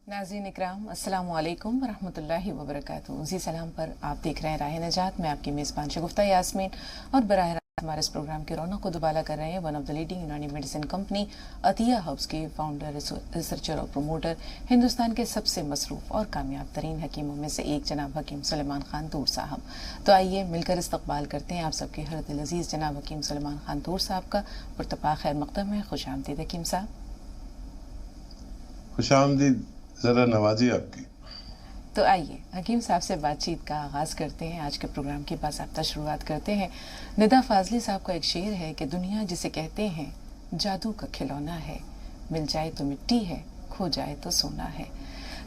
नाज़रीन इकराम, अस्सलाम वालेकुम वरहमतुल्लाहि वबरकातुहू। जी सलाम पर आप देख रहे हैं राह नजात। मैं आपकी मेज़बान शगुफ्ता यास्मीन और बराह रास्त हमारे इस प्रोग्राम की रौनक को दुबाला कर रहे हैं वन ऑफ द लीडिंग यूनानी मेडिसिन कंपनी अतिया हब्स के फाउंडर, रिसर्चर और प्रमोटर, हिंदुस्तान के सबसे मसरूफ़ और कामयाब तरीन हकीमों में से एक जनाब हकीम सुलेमान खान तूर साहब। तो आइए मिलकर इस्तकबाल करते हैं आप सबके हर दिल अजीज़ जनाब हकीम सुलेमान खान तूर साहब का। पुरतपा खैर मक़दम है, खुश आमदीद हकीम साहब। खुश आमदीद, ज़रा नवाजी आपकी। तो आइए हकीम साहब से बातचीत का आगाज़ करते हैं। आज के प्रोग्राम की बाज़ाब्ता शुरुआत करते हैं। निदा फाजली साहब का एक शेर है कि दुनिया जिसे कहते हैं जादू का खिलौना है, मिल जाए तो मिट्टी है, खो जाए तो सोना है।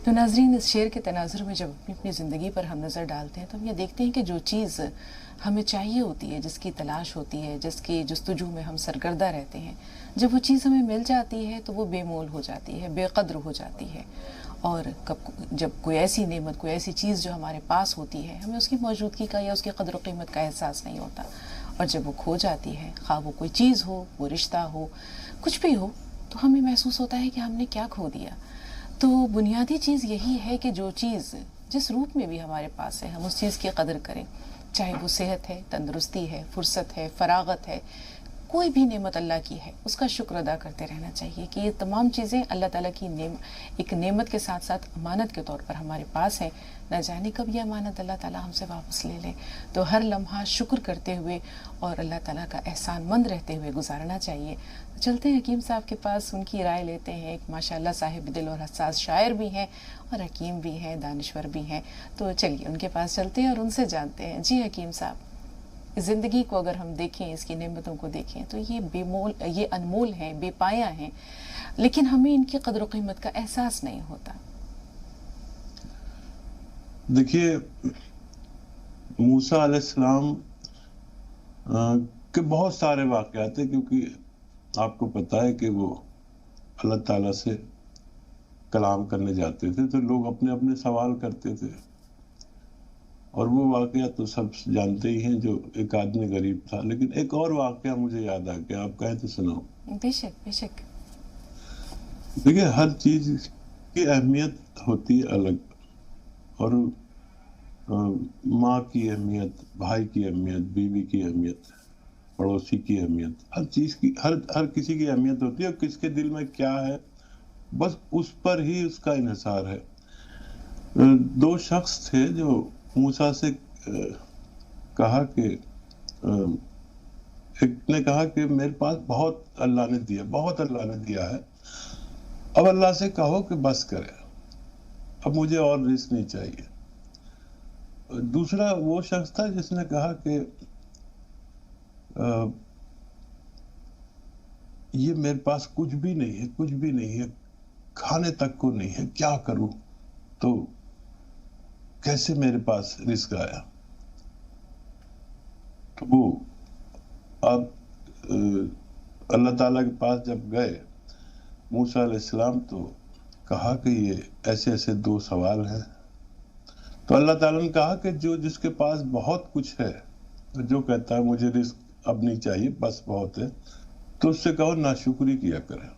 तो नाजरीन, इस शेर के तनाजुर में जब अपनी अपनी ज़िंदगी पर हम नज़र डालते हैं तो हम ये देखते हैं कि जो चीज़ हमें चाहिए होती है, जिसकी तलाश होती है, जिसकी जस्तजू में हम सरगर्दा रहते हैं, जब वो चीज़ हमें मिल जाती है तो वो बेमोल हो जाती है, बेकद्र हो जाती है। और जब कोई ऐसी नेमत, कोई ऐसी चीज़ जो हमारे पास होती है, हमें उसकी मौजूदगी का या उसकी कदर कीमत का एहसास नहीं होता। और जब वो खो जाती है, खा वो कोई चीज़ हो, वो रिश्ता हो, कुछ भी हो, तो हमें महसूस होता है कि हमने क्या खो दिया। तो बुनियादी चीज़ यही है कि जो चीज़ जिस रूप में भी हमारे पास है, हम उस चीज़ की कदर करें। चाहे वो सेहत है, तंदुरुस्ती है, फुर्सत है, फरागत है, कोई भी नेमत अल्लाह की है, उसका शुक्र अदा करते रहना चाहिए कि ये तमाम चीज़ें अल्लाह ताला की एक नेमत के साथ साथ अमानत के तौर पर हमारे पास है। न जाने कब ये अमानत अल्लाह ताला हमसे वापस ले ले। तो हर लम्हा शुक्र करते हुए और अल्लाह ताला का एहसानमंद रहते हुए गुजारना चाहिए। तो चलते हैं हकीम साहब के पास, उनकी राय लेते हैं। एक माशाल्लाह साहिब दिल और हसास शायर भी हैं और हकीम भी हैं, दानिश्वर भी हैं। तो चलिए उनके पास चलते हैं और उनसे जानते हैं। जी हकीम साहब, ज़िंदगी को अगर हम देखें, इसकी नेमतों को देखें तो ये बेमोल, ये अनमोल हैं, बेपाया हैं, लेकिन हमें इनकी कदर व कीमत का एहसास नहीं होता। देखिए, मूसा अलैहिस्सलाम के बहुत सारे वाक़यात हैं, क्योंकि आपको पता है कि वो अल्लाह ताला से कलाम करने जाते थे तो लोग अपने अपने सवाल करते थे, और वो वाक़या तो सब जानते ही हैं। जो एक आदमी गरीब था, लेकिन एक और वाक़या मुझे याद आ गया, आप कहें तो सुनाओ। बेशक बेशक। देखिए, हर चीज़ की अहमियत होती है अलग, और माँ की अहमियत, भाई की अहमियत, बीवी की अहमियत, पड़ोसी की अहमियत, हर चीज़ की, हर किसी की अहमियत होती है, और किसके दिल में क्या है बस उस पर ही उसका इन्हिसार है। दो शख्स थे जो मूसा से कहा कि एक ने कहा कि मेरे पास बहुत अल्लाह ने दिया, बहुत अल्लाह ने दिया है, अब अल्लाह से कहो कि बस करे, अब मुझे और रिस्क नहीं चाहिए। दूसरा वो शख्स था जिसने कहा कि ये मेरे पास कुछ भी नहीं है, कुछ भी नहीं है, खाने तक को नहीं है, क्या करूं, तो कैसे मेरे पास रिस्क आया। तो वो अब अल्लाह ताला के पास जब गए मूसा अलैहिस्सलाम, तो कहा कि ये ऐसे ऐसे दो सवाल हैं। तो अल्लाह ताला ने कहा कि जो जिसके पास बहुत कुछ है, जो कहता है मुझे रिस्क अब नहीं चाहिए, बस बहुत है, तो उससे कहो नाशुक्री किया करे।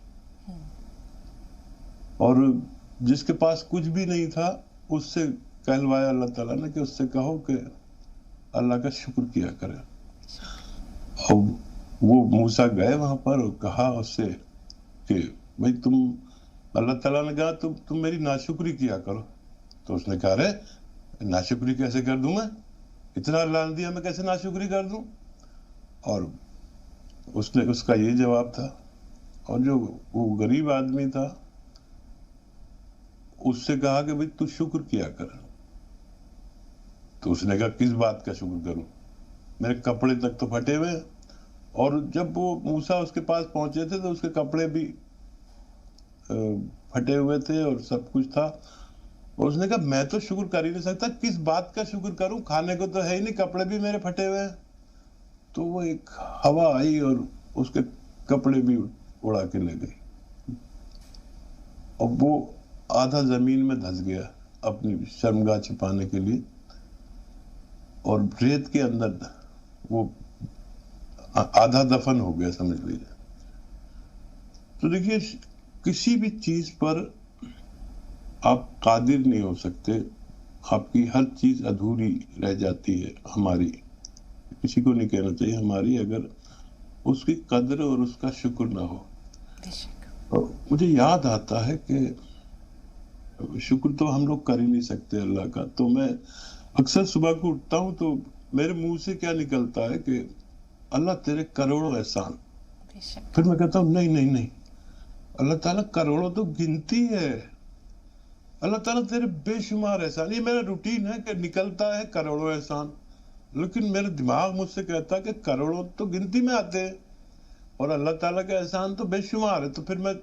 और जिसके पास कुछ भी नहीं था, उससे कहलवाया अल्लाह ताला ने कि उससे कहो कि अल्लाह का शुक्र किया करे। और वो मूसा गए वहां पर और कहा उससे कि भाई तुम, अल्लाह ताला ने कहा तुम मेरी नाशुक्री किया करो। तो उसने कहा, अरे नाशुक्री कैसे कर दूं मैं, इतना अल्लाह ने दिया, मैं कैसे नाशुक्री कर दूं। और उसका ये जवाब था। और जो वो गरीब आदमी था, उससे कहा कि भाई तू शुक्र किया कर। तो उसने कहा, किस बात का शुक्र करूं, मेरे कपड़े तक तो फटे हुए हैं। और जब वो मूसा उसके पास पहुंचे थे तो उसके कपड़े भी फटे हुए थे और सब कुछ था। और उसने कहा, मैं तो शुक्र कर ही नहीं सकता, किस बात का शुक्र करूं, खाने को तो है ही नहीं, कपड़े भी मेरे फटे हुए हैं। तो वो एक हवा आई और उसके कपड़े भी उड़ा के ले गई, और वो आधा जमीन में धंस गया अपनी शर्मगाह छिपाने के लिए, और रेत के अंदर वो आधा दफन हो गया, समझ लीजिए। तो देखिए, किसी भी चीज पर آپ قادر نہیں ہو سکتے، آپ کی ہر چیز ادھوری رہ جاتی ہے ہماری، کسی کو نہیں کہنا چاہیے ہماری، اگر اس کی قدر اور اس کا شکر نہ ہو۔ بے شک، اور مجھے یاد آتا ہے کہ شکر تو ہم لوگ کر ہی نہیں سکتے اللہ کا، تو میں اکثر صبح کو اٹھتا ہوں تو میرے منہ سے کیا نکلتا ہے کہ اللہ تیرے کروڑوں احسان۔ بے شک، پھر میں کہتا ہوں نہیں نہیں نہیں، اللہ تعالیٰ کروڑوں تو گنتی ہے، اللہ تعالیٰ تیرے بے شمار احسان۔ یہ میرا روٹین ہے کہ نکلتا ہے کروڑوں احسان، لیکن میرا دماغ مجھ سے کہتا ہے کہ کروڑوں تو گنتی میں آتے ہیں اور اللہ تعالیٰ کا احسان تو بے شمار ہے۔ تو پھر میں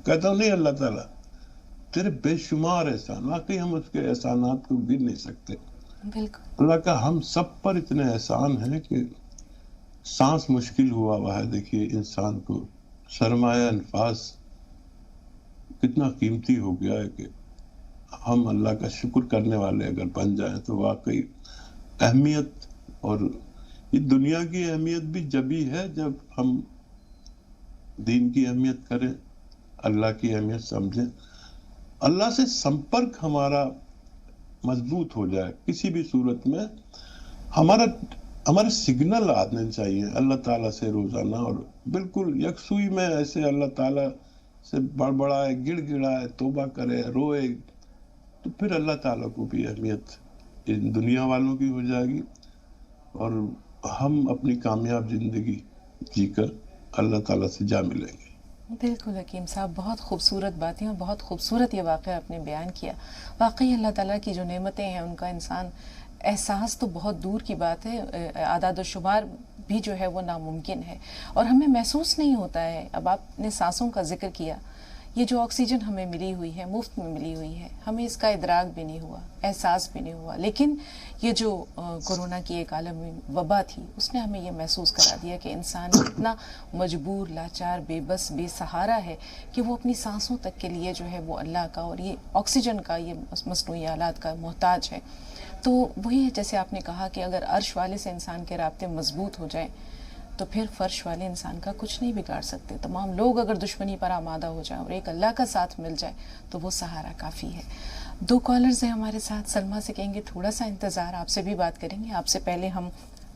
کہتا ہوں نہیں اللہ تعالیٰ تیرے بے شمار احسان، واقعی ہم اس کے احسانات کو گر نہیں سکتے۔ بالکل، اللہ کا ہم سب پر اتنے احسان ہیں کہ سانس مشکل ہوا ہے، دیکھیے انسان کو سرمایہ انفاس کتنا قیمتی ہو گیا ہے کہ ہم اللہ کا شکر کرنے والے اگر بن جائیں تو واقعی اہمیت، اور یہ دنیا کی اہمیت بھی جبھی ہے جب ہم دین کی اہمیت کریں، اللہ کی اہمیت سمجھیں، اللہ سے سمپرک ہمارا مضبوط ہو جائے کسی بھی صورت میں، ہمارے سگنل آنے چاہیے اللہ تعالیٰ سے روزانہ، اور بالکل یکسوئی میں ایسے اللہ تعالیٰ سے بڑبڑائے، گڑ گڑائے، توبہ کرے، روئے، تو پھر اللہ تعالیٰ کو بھی اہمیت ان دنیا والوں کی ہو جائے گی، اور ہم اپنی کامیاب زندگی جی کر اللہ تعالیٰ سے جا ملیں گے۔ بالکل حکیم صاحب، بہت خوبصورت باتیں اور بہت خوبصورت یہ واقعہ آپ نے بیان کیا۔ واقعی اللہ تعالیٰ کی جو نعمتیں ہیں ان کا انسان احساس تو بہت دور کی بات ہے، اعداد و شمار بھی جو ہے وہ ناممکن ہے، اور ہمیں محسوس نہیں ہوتا ہے۔ اب آپ نے سانسوں کا ذکر کیا، یہ جو آکسیجن ہمیں ملی ہوئی ہے، مفت میں ملی ہوئی ہے، ہمیں اس کا ادراک بھی نہیں ہوا، احساس بھی نہیں ہوا، لیکن یہ جو کورونا کی ایک عالمی وبا تھی اس نے ہمیں یہ محسوس کرا دیا کہ انسان کتنا مجبور، لاچار، بے بس، بے سہارا ہے کہ وہ اپنی سانسوں تک کے لیے جو ہے وہ اللہ کا اور یہ آکسیجن کا، یہ مصنوعی آلات کا محتاج ہے۔ تو وہی ہے جیسے آپ نے کہا کہ اگر عرش والے سے انسان کے رابطے مضبوط ہو جائیں تو پھر فرش والے انسان کا کچھ نہیں بگاڑ سکتے۔ تمام لوگ اگر دشمنی پر آمادہ ہو جائیں اور ایک اللہ کا ساتھ مل جائے تو وہ سہارا کافی ہے۔ 2 کالرز ہیں ہمارے ساتھ، سلمہ سے کہیں گے تھوڑا سا انتظار، آپ سے بھی بات کریں گے۔ آپ سے پہلے ہم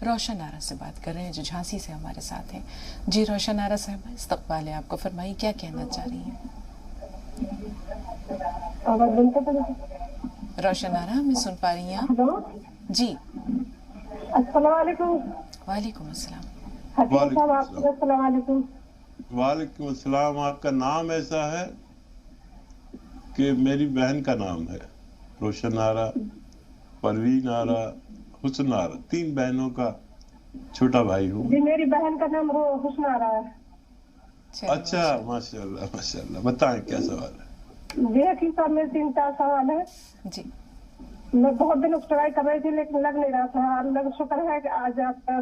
روشن آرا سے بات کر رہے ہیں جو جھانسی سے ہمارے ساتھ ہیں۔ جی روشن آرا صاحبہ، استقبال ہے آپ کو، فرمائیے کیا کہنا چاہ رہی ہیں؟ روشن آرا ہمیں سن پا رہی ہیں آپ؟ ہلو، جی السلام علیکم۔ وعلیکم السلام۔ حکیم صاحب آپ کو السلام علیکم۔ وعلیکم السلام۔ آپ کا نام ایسا ہے کہ میری بہن کا نام ہے، روشن آرا، پروین آرا، حسن آرا، 3 بہنوں کا چھوٹا بھائی ہوں۔ جی میری بہن کا نام حسن آرا ہے۔ اچھا، ماشاء اللہ ماشاء اللہ، بتائیں کیا سوال ہے؟ جی حکیم صاحب میرے 3-4 سوال ہیں۔ جی میں بہت دن ٹرائی کر رہی تھی لیکن لگ نہیں رہا تھا، اللہ کا شکر ہے کہ آج آپ کا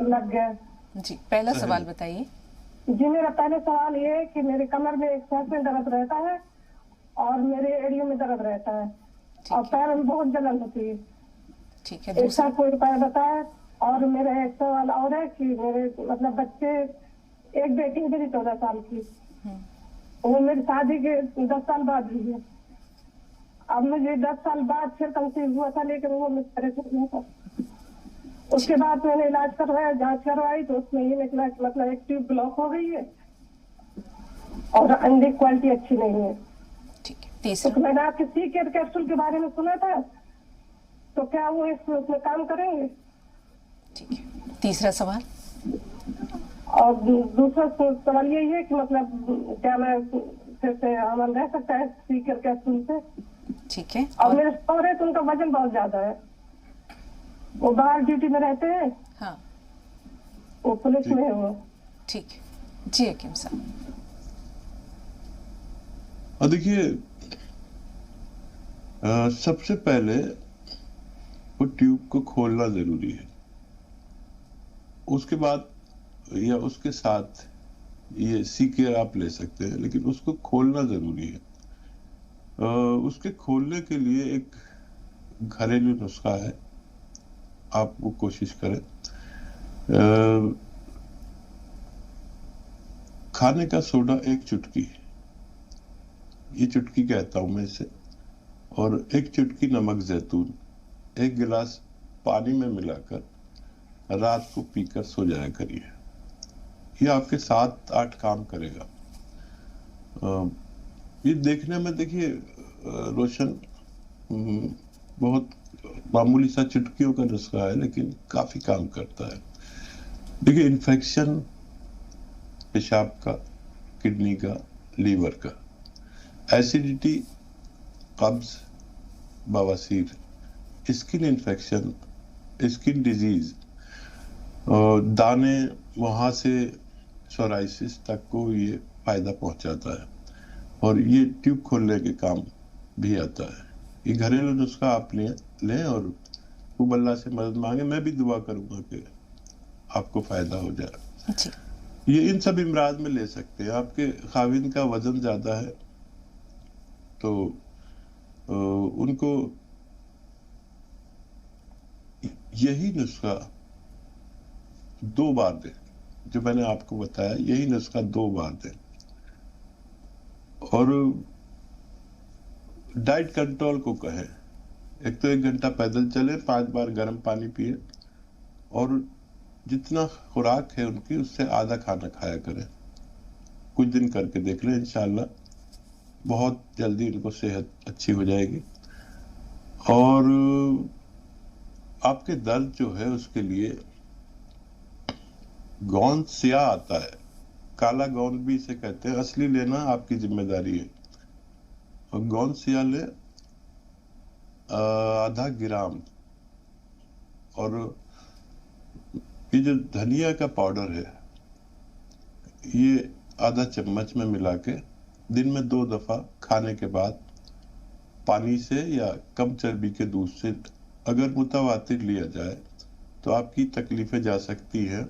لگ گیا۔ جی پہلا سوال بتائیے۔ جی میرا پہلا سوال یہ ہے کہ میرے کمر میں ایک سائڈ میں درد رہتا ہے اور میرے ایڑیوں میں درد رہتا ہے اور پیر میں بہت جلن ہوتی ہے۔ ٹھیک ہے، ایک ساتھ کوئی روپیہ بتایا۔ اور میرا ایک سوال اور ہے کہ میرے مطلب بچے، ایک بیٹی ہے میری 14 سال کی، وہ میری شادی کے 10 سال بعد ہوئی ہے۔ اب مجھے 10 سال بعد پھر کنسیو ہوا تھا لیکن وہ مجھ پر نہیں تھا۔ اس کے بعد میں نے علاج کروایا، جانچ کروائی تو اس میں یہ نکلا کہ مطلب ایک ٹیوب بلاک ہو گئی ہے اور انڈے کی کوالٹی اچھی نہیں ہے۔ ٹھیک ہے، تیسرا۔ تو میں نے آپ کے سی کیئر کیپسول کے بارے میں سنا تھا، تو کیا وہ اس میں کام کریں گے؟ ٹھیک ہے، تیسرا سوال۔ اور دوسرا سوال یہی ہے کہ مطلب کیا میں پھر سے عمل رہ سکتا ہے سی کیئر کیپسول سے؟ ٹھیک ہے، اور میرے شوہر ہے تو ان کا وزن بہت زیادہ ہے، وہ باہر ڈیوٹی میں رہتے ہیں، ہاں وہ پولیس میں ہے وہ۔ ٹھیک ہے، جی حکیم صاحب۔ اور دیکھیے سب سے پہلے وہ ٹیوب کو کھولنا ضروری ہے، اس کے بعد یا اس کے ساتھ یہ سی کیئر آپ لے سکتے ہیں، لیکن اس کو کھولنا ضروری ہے۔ اس کے کھولنے کے لیے ایک گھریلو نسخہ ہے، آپ وہ کوشش کریں۔ کھانے کا سوڈا 1 چٹکی، یہ چٹکی کہتا ہوں میں اسے، اور ایک چٹکی نمک زیتون ایک گلاس پانی میں ملا کر رات کو پی کر سو جایا کریے. یہ آپ کے 7-8 کام کرے گا. یہ دیکھنے میں دیکھیے روشن بہت معمولی سا چٹکیوں کا نسخہ ہے لیکن کافی کام کرتا ہے. دیکھیے انفیکشن پیشاب کا، کڈنی کا، لیور کا، ایسیڈیٹی، قبض، بواسیر، اسکن انفیکشن، اسکن ڈیزیز، دانے وہاں سے سورائسس تک کو یہ فائدہ پہنچاتا ہے. اور یہ ٹیوب کھولنے کے کام بھی آتا ہے. یہ گھریلو نسخہ آپ لیں اور خوب اللہ سے مدد مانگیں. میں بھی دعا کروں گا کہ آپ کو فائدہ ہو جائے. جی. یہ ان سب امراض میں لے سکتے ہیں. آپ کے خاوند کا وزن زیادہ ہے تو ان کو یہی نسخہ 2 بار دیں. جو میں نے آپ کو بتایا یہی نسخہ 2 بار دیں. اور ڈائٹ کنٹرول کو کہیں. ایک تو 1 گھنٹہ پیدل چلے، 5 بار گرم پانی پیے اور جتنا خوراک ہے ان کی اس سے آدھا کھانا کھایا کریں. کچھ دن کر کے دیکھ لیں، انشاءاللہ بہت جلدی ان کو صحت اچھی ہو جائے گی. اور آپ کے درد جو ہے اس کے لیے گوند سیاہ آتا ہے، کالا گوند بھی اسے کہتے ہیں. اصلی لینا آپ کی ذمہ داری ہے. اور گوند سیاہ لے 0.5 گرام. اور یہ جو دھنیا کا پاؤڈر ہے یہ 1/2 چمچ میں ملا کے دن میں 2 دفعہ کھانے کے بعد پانی سے یا کم چربی کے دودھ سے اگر متواتر لیا جائے تو آپ کی تکلیفیں جا سکتی ہیں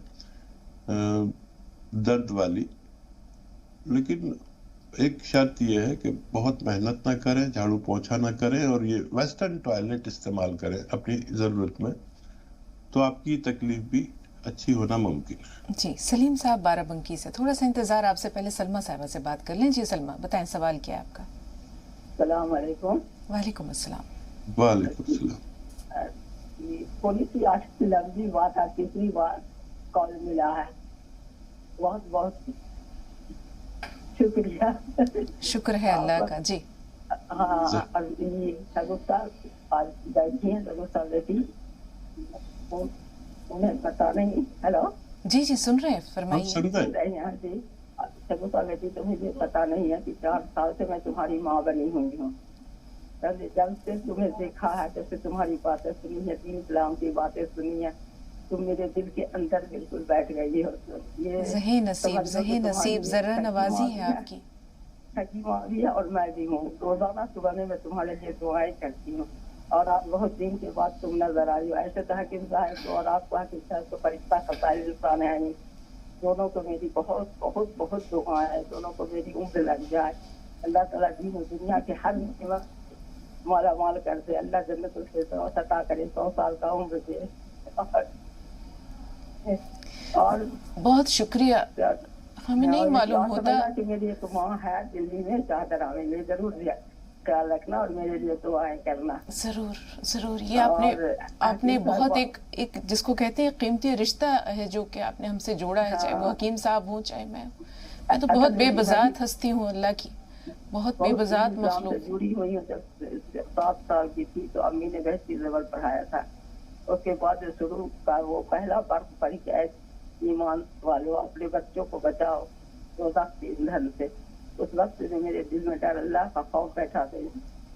درد والی. لیکن ایک شرط یہ ہے کہ بہت محنت نہ کریں، جھاڑو پوچھا نہ کریں اور یہ ویسٹرن ٹوائلٹ استعمال کریں اپنی ضرورت میں، تو آپ کی تکلیف بھی اچھی ہونا ممکن ہے. جی. سلیم صاحب بارہ بنکی سے، تھوڑا سا انتظار، آپ سے پہلے سلمہ صاحبہ سے بات کر لیں. جی سلمہ بتائیں، سوال کیا ہے آپ کا؟ السلام علیکم. وعلیکم السلام. وعلیکم السلام. تھوڑی سی آج لفظی بات ہے، تیسری بار کال ملا ہے. بہت بہت شکریہ. شکر ہے اللہ کا. جی. ہاں. اور یہ سگفتہ آج بیٹھی ہیں، سگفتہ بیٹی، انہیں پتا نہیں. ہیلو. جی جی سن رہے ہیں، فرمائیے. سن رہے ہیں. جی سگفتہ بیٹی، تو مجھے پتا نہیں ہے کہ 4 سال سے میں تمہاری ماں بنی ہوئی ہوں. جب سے تمہیں دیکھا ہے، جب سے تمہاری باتیں سنی ہے، دین اسلام کی باتیں سنی ہیں، تم میرے دل کے اندر بالکل بیٹھ گئی ہو. یہ ذہی نصیب ذرا نوازی ہے آپ کی. حکیمہ بھی ہے اور میں بھی ہوں. روزانہ صبح میں تمہارے لیے دعائیں کرتی ہوں اور آپ بہت دن کے بعد تم نظر آئی ہو. ایسے تو حکیم صاحب کو اور آپ کو حکیم صاحب کو فرشتہ قصائل انسان ہیں. دونوں کو میری بہت بہت بہت دعائیں ہیں. دونوں کو میری عمر لگ جائے. اللہ تعالیٰ دین و دنیا کے ہر نعمت مالا مال کر دے. اللہ جنت الفردوس عطا کرے. 100 سال کا عمر دے. اور بہت شکریہ. ہمیں نہیں معلوم ہوتا کہ میری ایک ماں ہے دلی میں، چادر آوے میں ضرور خیال رکھنا اور میرے لیے دعائیں کرنا. ضرور ضرور. یہ آپ نے بہت ایک جس کو کہتے ہیں قیمتی رشتہ ہے جو کہ آپ نے ہم سے جوڑا ہے، چاہے وہ حکیم صاحب ہوں چاہے میں تو بہت بے بذات ہستی ہوں اللہ کی، بہت بے بذات مخلوق. جڑی ہوئی ہوں. جب 7 سال کی تھی تو امی نے بہشتی زبر پڑھایا تھا. اس کے بعد شروع کا وہ پہلا برف پڑھی کہ ایمان والو اپنے بچوں کو بچاؤ دوزخ کے ایندھن سے. اس وقت سے میرے دل میں ڈر اللہ کا خوف بیٹھا تھا.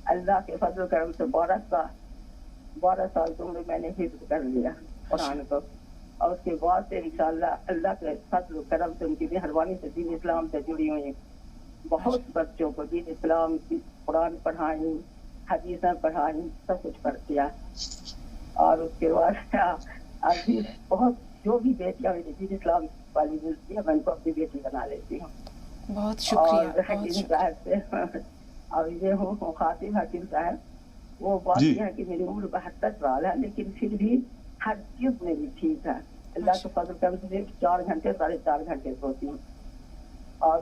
اللہ کے فضل و کرم سے 12 سال کی عمر میں نے حفظ کر لیا قرآن کو. اور اس کے بعد سے انشاءاللہ اللہ کے فضل و کرم سے، ان کی مہربانی سے دین اسلام سے جڑی ہوئی. بہت بچوں کو دین اسلام کی قرآن پڑھائی، حدیثیں پڑھائی، سب کچھ پڑھ دیا. اور اس کے بعد ابھی بہت جو بھی بیٹیاں میری دین اسلام والی ملتی ہے میں ان کو اپنی بیٹی بنا لیتی ہوں. بہت شکریہ. اور حکیم صاحب سے اور یہ ہوں خاطب حکیم صاحب، وہ بات یہ ہے کہ میری عمر 72 سال ہے لیکن پھر بھی ہر چیز میری ٹھیک ہے. اللہ کے فضل کرم سے 4 گھنٹے 4.5 گھنٹے سوتی ہوں. اور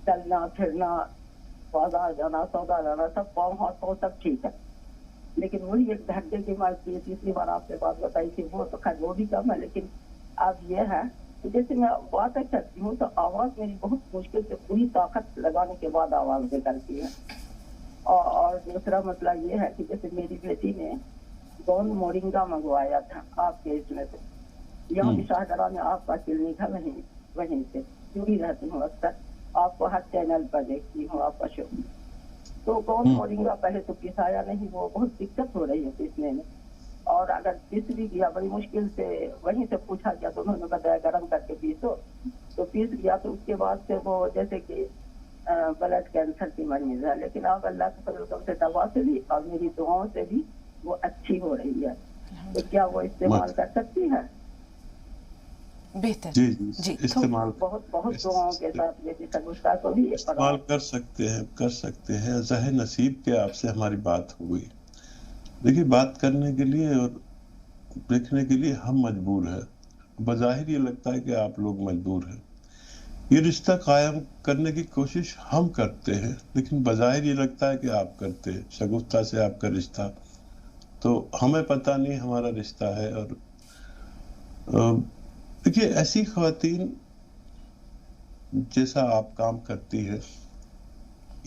چلنا پھرنا، بازار جانا، سودا جانا، سب پاؤں ہاتھ پاؤں سب ٹھیک ہے. लेकिन वही 1 घंटे की मैं तीसरी बार आपसे बात बताई थी, वो तो खैर वो भी कम है, लेकिन अब ये है कि जैसे मैं बात करती हूँ तो आवाज मेरी बहुत मुश्किल से पूरी ताकत लगाने के बाद आवाज निकलती है। और दूसरा मसला ये है कि जैसे मेरी बेटी ने गोंद मोरिंगा मंगवाया था आपके इसमें से, यहाँ भी शाहदरा में आपका क्लिनिक है, वहीं से जुड़ी रहती हूँ अक्सर, आपको हर चैनल पर देखती हूँ आपका शो। तो गोंद मोरिंगा पहले तो पिसाया नहीं, वो बहुत दिक्कत हो रही है पीसने में, और अगर पीस भी गया बड़ी मुश्किल से, वहीं से पूछा गया तो उन्होंने बताया गर्म करके पीसो, तो पीस गया। तो उसके बाद से वो जैसे कि ब्लड कैंसर की मरीज है, लेकिन अब अल्लाह के फजल से दवा से भी और मेरी दुआओं से भी वो अच्छी हो रही है। तो क्या वो इस्तेमाल कर सकती है? बेहतर जी जी, इस्तेमाल बहुत दुआओं के साथ बेटी सगुफ्ता को भी इस्तेमाल कर सकते हैं। ज़ाहिर नसीब के आपसे हमारी बात हो गई। देखिए, बात करने के लिए और देखने के लिए हम मजबूर हैं, बज़ाहिर ये लगता है कि आप लोग मजबूर हैं। ये रिश्ता कायम करने की कोशिश हम करते हैं, लेकिन बज़ाहिर ये लगता है कि आप करते हैं। शगुफ्ता से आपका रिश्ता, तो हमें पता नहीं हमारा रिश्ता है। और देखिए, ऐसी ख्वातीन जैसा आप काम करती है,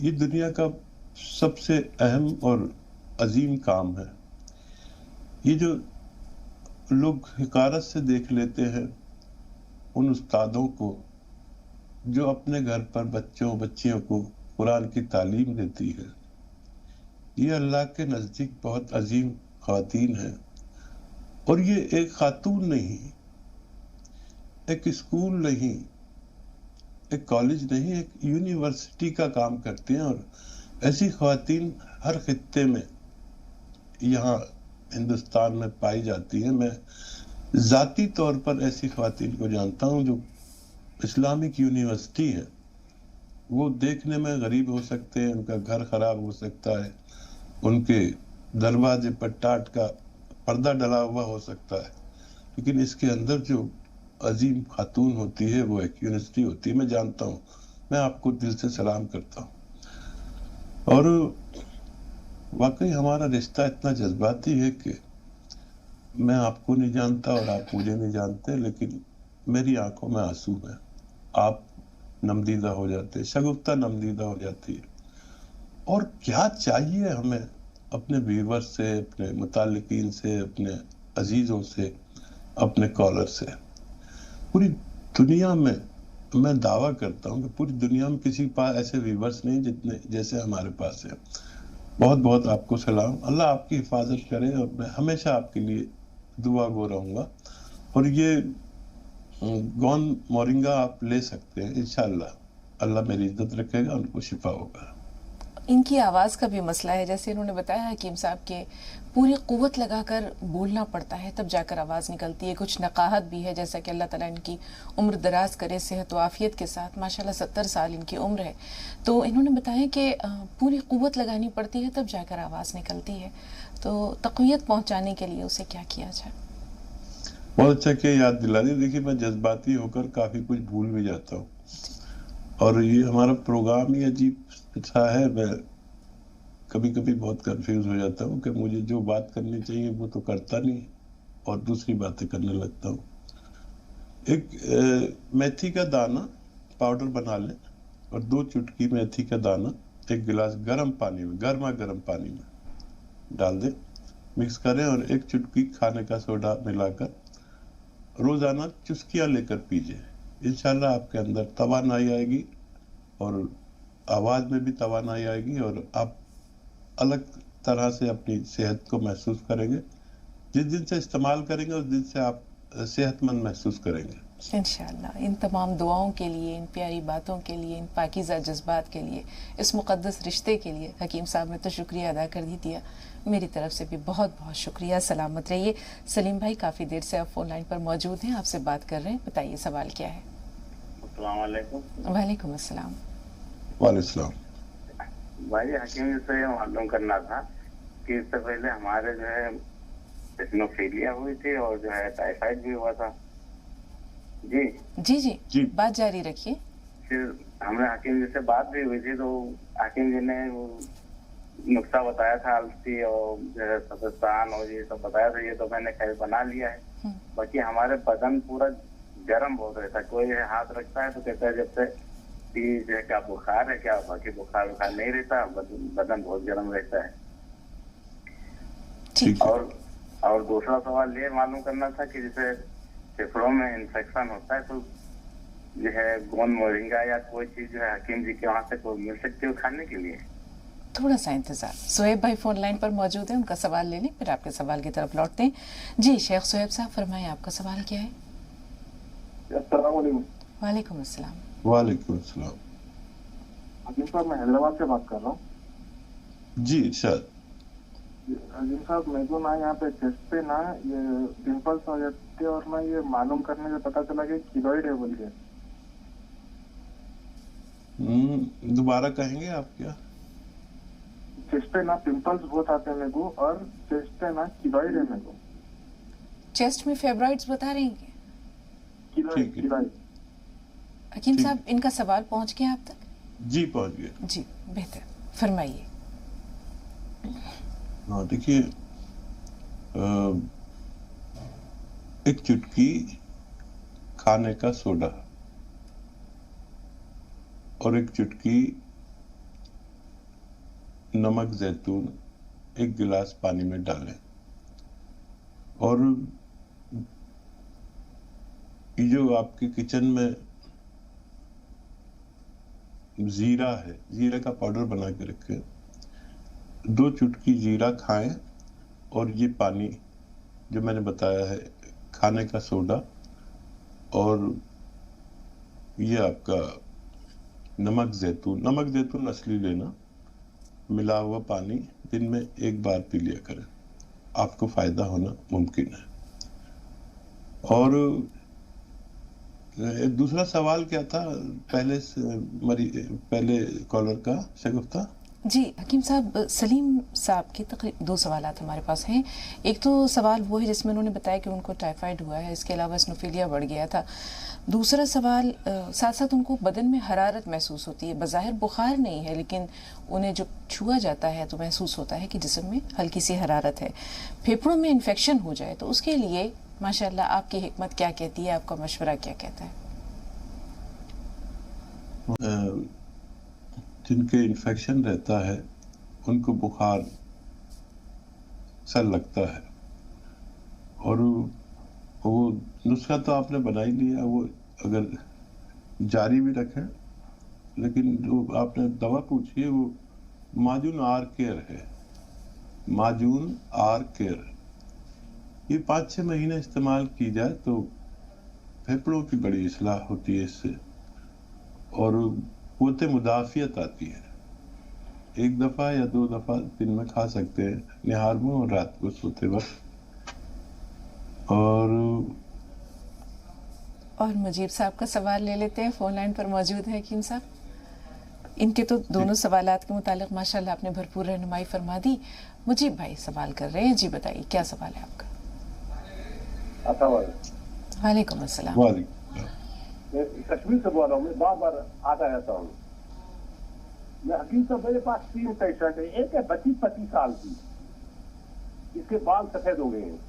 ये दुनिया का सबसे अहम और अजीम काम है। ये जो लोग हिकारत से देख लेते हैं उन उस्तादों को जो अपने घर पर बच्चों बच्चियों को कुरान की तालीम देती है, ये अल्लाह के नज़दीक बहुत अजीम ख्वातीन है। और ये एक खातून नहीं, एक स्कूल नहीं, एक कॉलेज नहीं, एक यूनिवर्सिटी का काम करती हैं। और ऐसी ख्वातीन हर खित्ते में यहाँ हिंदुस्तान में पाई जाती हैं। मैं ज़ाती तौर पर ऐसी ख्वातीन को जानता हूँ जो इस्लामिक यूनिवर्सिटी है, वो देखने में गरीब हो सकते हैं, उनका घर खराब हो सकता है, उनके दरवाजे पर टाट का पर्दा डला हुआ हो सकता है, लेकिन इसके अंदर जो अजीम खातून होती है वो एक यूनिवर्सिटी होती है। मैं जानता हूँ, मैं आपको दिल से सलाम करता हूँ। और वाकई हमारा रिश्ता इतना जज्बाती है कि मैं आपको नहीं जानता और आप मुझे नहीं जानते, लेकिन मेरी आंखों में आंसू हैं। आप नमदीदा हो जाते हैं, शगुफ्ता नमदीदा हो जाती है। और क्या चाहिए हमें अपने व्यूवर से, अपने मुतालिकीन से, अपने अजीजों से, अपने कॉलर से। पूरी दुनिया में मैं दावा करता हूँ कि पूरी दुनिया में किसी के पास ऐसे व्यूवर्स नहीं जितने जैसे हमारे पास है। बहुत बहुत आपको सलाम, अल्लाह आपकी हिफाजत करे, और मैं हमेशा आपके लिए दुआ गो रहूँगा। और ये गोंद मोरिंगा आप ले सकते हैं, इंशाअल्लाह अल्लाह मेरी इज्जत रखेगा, उनको शिफा होगा। इनकी आवाज़ का भी मसला है, जैसे इन्होंने बताया हकीम साहब के पूरी कुव्वत लगाकर बोलना पड़ता है तब जाकर आवाज़ निकलती है। कुछ नकाहत भी है, जैसा कि अल्लाह ताला इनकी उम्र दराज करे सेहत व आफियत के साथ। माशाल्लाह 70 साल इनकी उम्र है। तो इन्होंने बताया कि पूरी कुव्वत लगानी पड़ती है तब जाकर आवाज़ निकलती है। तो तक़वियत पहुँचाने के लिए उसे क्या किया जाए? बहुत अच्छा कि याद दिला दी। देखिए, मैं जज्बाती होकर काफ़ी कुछ भूल भी जाता हूँ, और ये हमारा प्रोग्राम ही अजीब सा है। मैं कभी कभी बहुत कंफ्यूज हो जाता हूँ कि मुझे जो बात करनी चाहिए वो तो करता नहीं और दूसरी बातें करने लगता हूँ। एक मेथी का दाना पाउडर बना लें और 2 चुटकी मेथी का दाना एक गिलास गर्म पानी में, गर्मा गर्म पानी में डाल दें, मिक्स करें और 1 चुटकी खाने का सोडा मिलाकर रोजाना चुस्कियाँ लेकर पीजिए। इंशाल्लाह आपके अंदर तवानाई आएगी और आवाज़ में भी तवानाई आएगी, और आप अलग तरह से अपनी सेहत को महसूस करेंगे। जिस दिन से इस्तेमाल करेंगे उस दिन से आप सेहतमंद महसूस करेंगे इंशाअल्लाह। इन तमाम दुआओं के लिए, इन प्यारी बातों के लिए, इन पाकीज़ा जज्बात के लिए, इस मुक़द्दस रिश्ते के लिए हकीम साहब ने तो शुक्रिया अदा कर ही दिया, मेरी तरफ से भी बहुत बहुत शुक्रिया। सलामत रहिए। सलीम भाई काफ़ी देर से आप फ़ोन लाइन पर मौजूद हैं, आपसे बात कर रहे हैं, बताइए सवाल क्या है? अस्सलाम वालेकुम। वालेकुम अस्सलाम। वालेकुम। भाई हकीम से ये मालूम करना था कि इससे पहले हमारे जो है एसिनोफीलिया हुई थी और जो है टाइफाइड भी हुआ था। जी जी जी, जी। बात जारी रखिए। फिर हमने हकीम जी से बात भी हुई थी, तो हकीम जी ने वो नुस्खा बताया था अलसी और जो है सफेदान और ये सब बताया था, ये तो मैंने खैर बना लिया है। बाकी हमारे बदन पूरा गर्म बहुत रहता है, कोई हाथ रखता है तो कहता है जब से कि जो है क्या बुखार है क्या, बाकी बुखार नहीं रहता, बदन बहुत गर्म रहता है। ठीक है। और दूसरा सवाल ये मालूम करना था कि जैसे फेफड़ों में इन्फेक्शन होता है तो जो है गोंद मोरिंगा या कोई चीज जो है हकीम जी के वहाँ से कोई मिल सकती है खाने के लिए? थोड़ा सा इंतजार, सोहेब भाई फोन लाइन पर मौजूद है, उनका सवाल ले लें फिर आपके सवाल की तरफ लौटते हैं। जी शेख सोहेब साहब फरमाएं, आपका सवाल क्या है? वालेकुम अस्सलाम। वालेकुम अस्सलाम। हकीम साहब मैं हैदराबाद से बात कर रहा हूँ। जी इरशाद। हकीम साहब मेरे को ना यहाँ पे चेस्ट पे ना ये पिंपल्स हो जाते और ना ये मालूम करने से पता चला कि किलोइड है बोल के। दोबारा कहेंगे आप क्या? चेस्ट पे ना पिंपल्स बहुत आते हैं मेरे को और चेस्ट पे ना किलोइड है मेरे को। चेस्ट में फेब्रॉइड्स बता रहे हैं? किलोइड। हकीम साहब इनका सवाल पहुंच गया आप तक? जी पहुंच गया। जी बेहतर, फरमाइए। हाँ देखिए, एक चुटकी खाने का सोडा और एक चुटकी नमक जैतून एक गिलास पानी में डालें, और ये जो आपके किचन में जीरा है, जीरा का पाउडर बना के रखें, 2 चुटकी जीरा खाएं, और ये पानी जो मैंने बताया है खाने का सोडा और ये आपका नमक जैतून असली लेना, मिला हुआ पानी दिन में 1 बार पी लिया करें, आपको फायदा होना मुमकिन है। और दूसरा सवाल क्या था पहले कॉलर का शगुफ्ता? जी हकीम साहब, सलीम साहब के तकरीबन 2 सवाल हमारे पास हैं। एक तो सवाल वो है जिसमें उन्होंने बताया कि उनको टाइफाइड हुआ है, इसके अलावा स्नोफिलिया बढ़ गया था। दूसरा सवाल, साथ साथ उनको बदन में हरारत महसूस होती है, बज़ाहिर बुखार नहीं है लेकिन उन्हें जब छुआ जाता है तो महसूस होता है कि जिस्म में हल्की सी हरारत है। फेफड़ों में इन्फेक्शन हो जाए तो उसके लिए माशाल्लाह आपकी हिकमत क्या कहती है, आपका मशवरा क्या कहता है? जिनके इन्फेक्शन रहता है उनको बुखार सा लगता है, और वो नुस्खा तो आपने बना ही लिया, वो अगर जारी भी रखें, लेकिन जो आपने दवा पूछी है वो माजून आर केयर है। माजून आर केयर ये 5-6 महीने इस्तेमाल की जाए तो फेफड़ों की बड़ी इस्लाह होती है इससे, और क़ुव्वत मुदाफ़ियत आती है। 1 दफ़ा या 2 दफ़ा दिन में खा सकते हैं, निहार में और रात को सोते वक्त। और मुजीब साहब का सवाल ले लेते हैं, फोन लाइन पर मौजूद है हकीम साहब। इनके तो दोनों सवालात के मुतालिक माशाल्लाह आपने भरपूर रहनुमाई फरमा दी। मुजीब भाई सवाल कर रहे हैं, जी बताइए क्या सवाल है आपका? वालेकुम अस्सलाम। कश्मीर से बोल रहा हूँ, मैं बार आता रहता हूँ। मैं हकीम साहब, मेरे पास 3 पेशेंट है। एक है 25 साल की, इसके बाल सफेद हो गए हैं।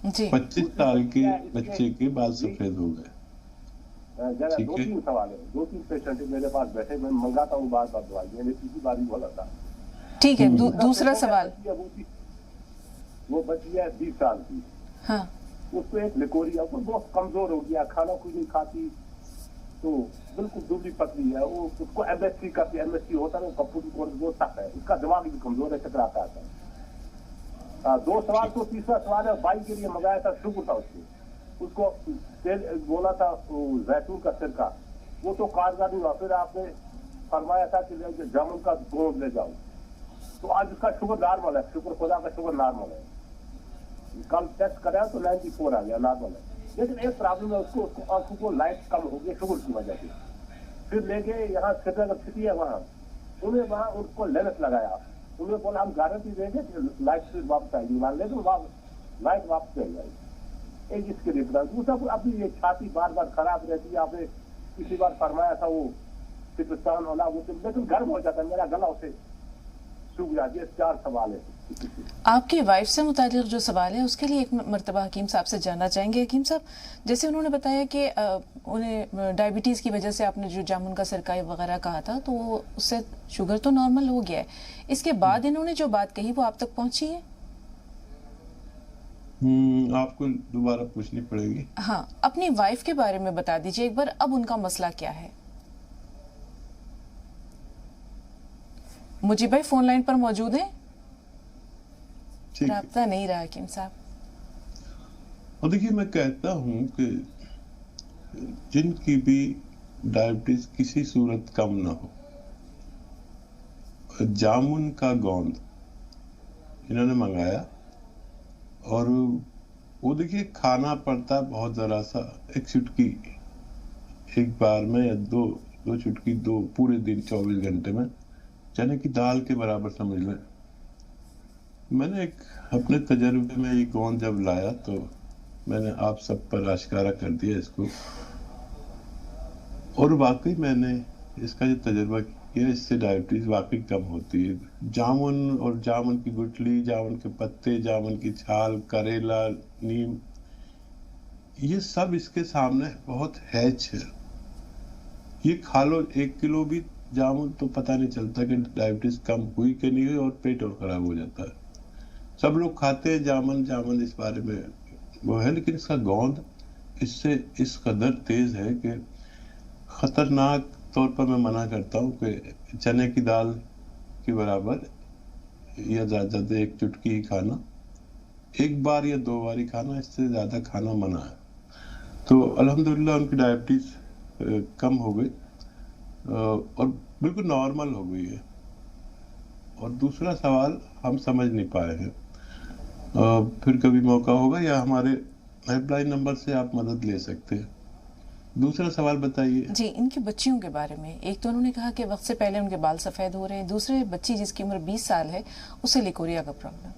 जी 25 साल के बच्चे के बाल सफेद हो गए। जरा 2-3 सवाल है, 2-3 पेशेंट मेरे पास बैठे, मैं मंगाता हूँ बार दवाई, मैंने पिछली बार भी बोला था। ठीक है, दूसरा सवाल। वो बच्ची है 20 साल की। हाँ, उसको एक लिकोरिया, वो बहुत कमजोर हो गया, खाना कुछ नहीं खाती, तो बिल्कुल दुबली पतली है। वो उसको MSc करती, MSc होता है, कंप्यूटर कोर्स बहुत टफ है, उसका दिमाग भी कमजोर है, चकराता है। 2 सवाल। तो तीसरा सवाल है, भाई के लिए मंगाया था, शुक्र था उसको तेल बोला था जैतून का सिरका, वो तो कारगर नहीं हुआ। फिर आपने फरमाया था कि जामुन का गोंद ले जाओ, तो आज उसका शुगर नॉर्मल है, शुक्र खुदा का शुगर नॉर्मल है। कल टेस्ट कराया तो 94 आ गया, नॉर्मल है। लेकिन एक प्रॉब्लम है, उसको आंखों को लाइट कम हो गई शुगर की वजह से। फिर ले गए यहाँ श्रीनगर सिटी है, वहाँ उनको लेंस लगाया, उन्होंने बोला हम गारंटी देंगे लाइट से वापस आएगी, लेकिन लाइट वापस नहीं आई। एक इसके डिफरेंस। दूसरा अपनी ये छाती बार खराब रहती है, आपने पिछली बार फरमाया था वो सिपिस्तान वाला, वो लेकिन गर्म हो जाता है, मेरा गला उसे सूख जाती है। 4 सवाल है। आपकी वाइफ से मुतालिक जो सवाल है उसके लिए एक मरतबा हकीम साहब से जानना चाहेंगे। हकीम साहब, जैसे उन्होंने बताया कि उन्हें डायबिटीज़ की वजह से आपने जो जामुन का सिरका वगैरह कहा था तो उससे शुगर तो नॉर्मल हो गया है, इसके बाद इन्होंने जो बात कही वो आप तक पहुंची है? आपको दोबारा पूछनी पड़ेगी। हाँ, अपनी वाइफ के बारे में बता दीजिए एक बार, अब उनका मसला क्या है? मुझे भाई फोन लाइन पर मौजूद है? राब्ता नहीं रहा हकीम साहब। और देखिए, मैं कहता हूं कि जिनकी भी डायबिटीज किसी सूरत कम ना हो, जामुन का गोंद इन्होंने मंगाया और वो देखिए खाना पड़ता है बहुत जरा सा, एक चुटकी एक बार में, या दो चुटकी, दो पूरे दिन 24 घंटे में, चने की दाल के बराबर समझ लें। मैंने एक अपने तजर्बे में ये गोंद जब लाया तो मैंने आप सब पर आश्कारा कर दिया इसको, और वाकई मैंने इसका जो तजर्बा किया, इससे डायबिटीज वाकई कम होती है। जामुन और जामुन की गुठली, जामुन के पत्ते, जामुन की छाल, करेला, नीम, ये सब इसके सामने बहुत हैच है। ये खा लो 1 किलो भी जामुन तो पता नहीं चलता कि डायबिटीज कम हुई कि नहीं हुई, और पेट और खराब हो जाता है। सब लोग खाते हैं जामुन इस बारे में वो है, लेकिन इसका गोंद इससे इस कदर तेज है कि खतरनाक तौर पर मैं मना करता हूँ कि चने की दाल के बराबर या ज्यादा 1 चुटकी ही खाना, 1 बार या 2 बार ही खाना, इससे ज्यादा खाना मना है। तो अल्हम्दुलिल्लाह उनकी डायबिटीज कम हो गई और बिल्कुल नॉर्मल हो गई है। और दूसरा सवाल हम समझ नहीं पाए हैं, फिर कभी मौका होगा या हमारे हेल्पलाइन नंबर से आप मदद ले सकते हैं। दूसरा सवाल बताइए। जी, इनकी बच्चियों के बारे में। एक तो उन्होंने कहा कि वक्त से पहले उनके बाल सफेद हो रहे हैं, दूसरे बच्ची जिसकी उम्र 20 साल है उसे लिकोरिया का प्रॉब्लम।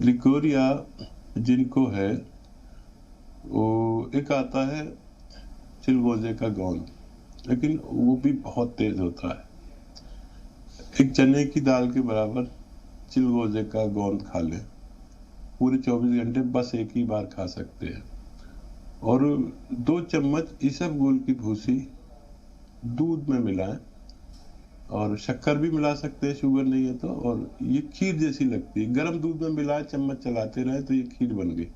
लिकोरिया जिनको है वो एक आता है चिलगोजे का गोंद, लेकिन वो भी बहुत तेज होता है। एक चने की दाल के बराबर चिलगोजे का गोंद खा ले, पूरे 24 घंटे बस एक ही बार खा सकते हैं। और 2 चम्मच इसबगोल की भूसी दूध में मिलाएं, और शक्कर भी मिला सकते हैं शुगर नहीं है तो। और ये खीर जैसी लगती है, गर्म दूध में मिलाए चम्मच चलाते रहे तो ये खीर बन गई।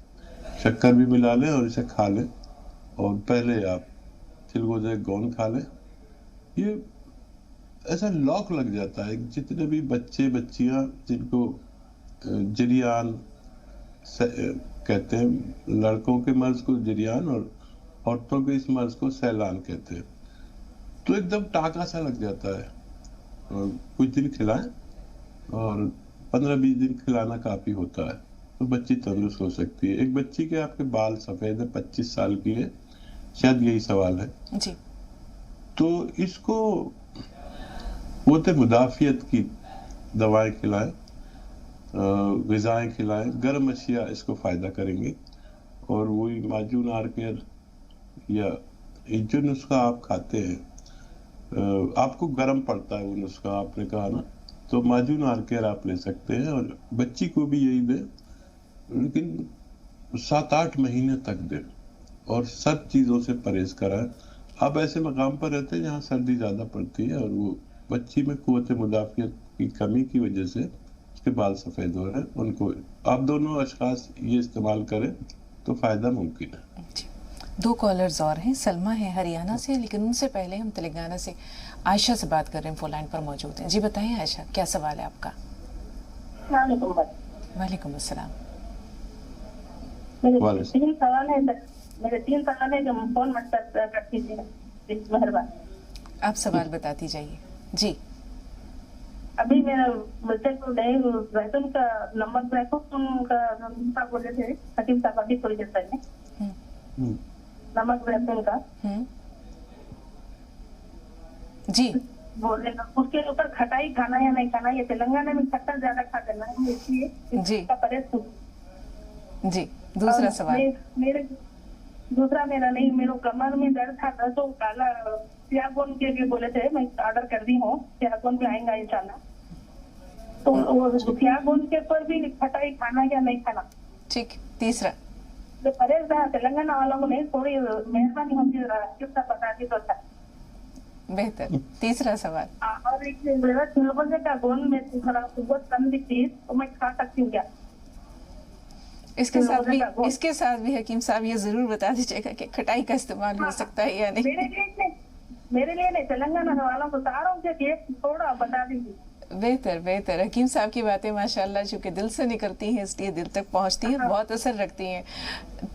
शक्कर भी मिला लें और इसे खा लें, और पहले आप चिलगोजे गोंद खा लें। ये ऐसा लॉक लग जाता है। जितने भी बच्चे बच्चियां जिनको जरियान कहते हैं, लड़कों के मर्ज को जरियान और औरतों के इस मर्ज को सैलान कहते हैं, तो एकदम टाका सा लग जाता है। और कुछ दिन खिलाएं और 15-20 दिन खिलाना काफी होता है, तो बच्ची तंदुरुस्त हो सकती है। एक बच्ची के आपके बाल सफेद है, 25 साल की है, शायद यही सवाल है जी। तो इसको कुव्वत मुदाफियत की दवाएं खिलाएं, ग़िज़ाएं खिलाएं, गर्म अशिया इसको फ़ायदा करेंगे। और वही माजून आर केयर या जो नुस्खा आप खाते हैं, आपको गर्म पड़ता है वो नुस्खा, आपने कहा ना, तो माजून आर केयर आप ले सकते हैं। और बच्ची को भी यही दें, लेकिन 7-8 महीने तक दें, और सब चीज़ों से परहेज कराएं। आप ऐसे मकाम पर रहते हैं जहाँ सर्दी ज़्यादा पड़ती है, और वो बच्ची में कुव्वत मुदाफियत की कमी की वजह से उसके बाल सफ़ेद हो रहे हैं, उनको आप दोनों अशखास ये इस्तेमाल करें तो फ़ायदा मुमकिन है। 2 कॉलर्स और हैं। सलमा है हरियाणा से, लेकिन उनसे पहले हम तेलंगाना से आयशा से बात कर रहे हैं, फोन लाइन पर मौजूद हैं। जी बताइए आयशा, क्या सवाल है आपका? वालेकुम अस्सलाम। मेरे 3 सवाल है जो फोन मत कर दीजिए मेहरबानी। आप सवाल बताती जाइए जी। अभी मेरा बच्चे को वैक्सीन का नंबर वैक्सीन का बोले थे हकीम साहब अभी थोड़ी देर पहले, नमक वैक्सीन का जी बोले, उसके ऊपर खटाई खाना या नहीं खाना, ये तेलंगाना में खट्टा ज्यादा खाते ना, इसलिए जी इसका परहेज जी। दूसरा सवाल दूसरा मेरा नहीं, मेरे कमर में दर्द था, तो काला सियागोन के लिए बोले थे, मैं ऑर्डर कर दी हूँ, सियागोन में आएगा इंशाल्लाह। तो वो सियागोन के ऊपर भी खटाई खाना या नहीं खाना। ठीक, तीसरा तो परहेज तेलंगाना वालों को नहीं, थोड़ी मेहरबानी होती कितना बता दी तो अच्छा। बेहतर। तीसरा सवाल, और एक मेरा चिलगोजे का गोल में थोड़ा बहुत कम दिखती है, तो मैं खा सकती हूँ क्या? इसके साथ भी हकीम साहब ये जरूर बता दीजिएगा कि खटाई का इस्तेमाल हो सकता है या नहीं। मेरे लिए नहीं, तेलंगाना वालों को सारों के थोड़ा बता दीजिए। बेहतर बेहतर। हकीम साहब की बातें माशाल्लाह चूंकि दिल से निकलती हैं इसलिए दिल तक पहुंचती हैं, बहुत असर रखती हैं।